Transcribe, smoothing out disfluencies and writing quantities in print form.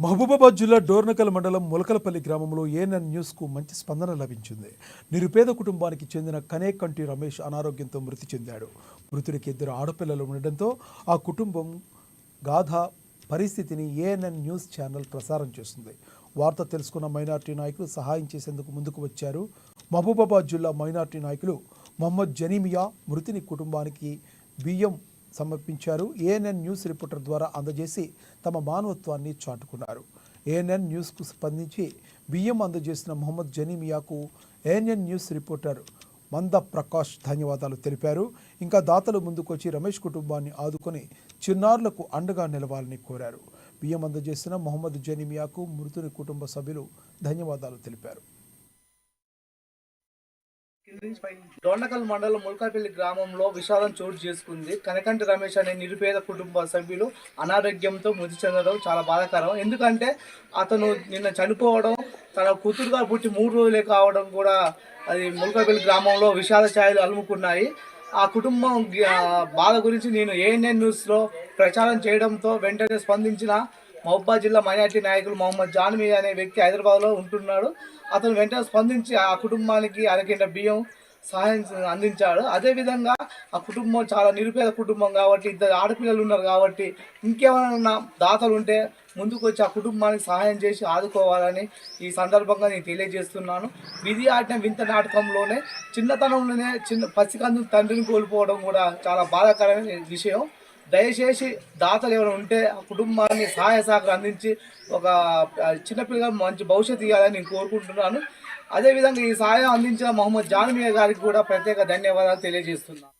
మహబూబాబాద్ జిల్లా డోర్నకల్ మండలం ములకలపల్లి గ్రామంలో ఏఎన్ఎన్ న్యూస్కు మంచి స్పందన లభించింది. నిరుపేద కుటుంబానికి చెందిన కనేకంటి రమేష్ అనారోగ్యంతో మృతి చెందాడు. మృతుడికి 2 ఆడపిల్లలు ఉండడంతో ఆ కుటుంబం గాథ పరిస్థితిని ఏఎన్ఎన్ న్యూస్ ఛానల్ ప్రసారం చేస్తుంది. వార్త తెలుసుకున్న మైనార్టీ నాయకులు సహాయం చేసేందుకు ముందుకు వచ్చారు. మహబూబాబాద్ జిల్లా మైనార్టీ నాయకులు మొహమ్మద్ జనీమియా మృతుని కుటుంబానికి బియ్యం సమర్పించారు. ఏఎన్ఎన్ న్యూస్ రిపోర్టర్ ద్వారా అందజేసి తమ మానవత్వాన్ని చాటుకున్నారు. ఏఎన్ఎన్ న్యూస్కు స్పందించి బియ్యం అందజేసిన మొహమ్మద్ జనీమియాకు ఏఎన్ఎన్ న్యూస్ రిపోర్టర్ మంద ప్రకాష్ ధన్యవాదాలు తెలిపారు. ఇంకా దాతలు ముందుకొచ్చి రమేష్ కుటుంబాన్ని ఆదుకొని చిన్నారులకు అండగా నిలవాలని కోరారు. బియ్యం అందజేసిన మొహమ్మద్ జనీమియాకు మృతుని కుటుంబ సభ్యులు ధన్యవాదాలు తెలిపారు. డోర్నకల్ మండలం ములకలపల్లి గ్రామంలో విషాదం చోటు చేసుకుంది. కనకంటి రమేష్ అనే నిరుపేద కుటుంబ సభ్యులు అనారోగ్యంతో మృతి చెందడం చాలా బాధాకరం. ఎందుకంటే అతను నిన్న చనిపోవడం, తన కూతురుగా పుట్టి 3 రోజులే కావడం కూడా అది ములకలపల్లి గ్రామంలో విషాద ఛాయలు అలుముకున్నాయి. ఆ కుటుంబం బాధ గురించి నేను ఏఎన్ఎన్ న్యూస్లో ప్రచారం చేయడంతో వెంటనే స్పందించిన మహబూబాబాద్ జిల్లా మైనార్టీ నాయకులు మొహమ్మద్ జాన్మియా అనే వ్యక్తి హైదరాబాద్లో ఉంటున్నాడు. అతను వెంటనే స్పందించి ఆ కుటుంబానికి అరకింట బియ్యం సహాయం అందించాడు. అదేవిధంగా ఆ కుటుంబం చాలా నిరుపేద కుటుంబం కాబట్టి 2 ఆడపిల్లలు ఉన్నారు కాబట్టి ఇంకేమైనా దాతలు ఉంటే ముందుకు వచ్చి ఆ కుటుంబానికి సహాయం చేసి ఆదుకోవాలని ఈ సందర్భంగా నేను తెలియజేస్తున్నాను. విధి ఆడిన వింత నాటకంలోనే చిన్నతనంలోనే పసికందు తండ్రిని కోల్పోవడం కూడా చాలా బాధాకరమైన విషయం. దయచేసి దాతలు ఎవరైనా ఉంటే ఆ కుటుంబాన్ని సహాయ సహకారం అందించి ఒక చిన్నపిల్లగా మంచి భవిష్యత్తు ఇవ్వాలని నేను కోరుకుంటున్నాను. అదేవిధంగా ఈ సహాయం అందించిన మొహమ్మద్ జాన్మియా గారికి కూడా ప్రత్యేక ధన్యవాదాలు తెలియజేస్తున్నాను.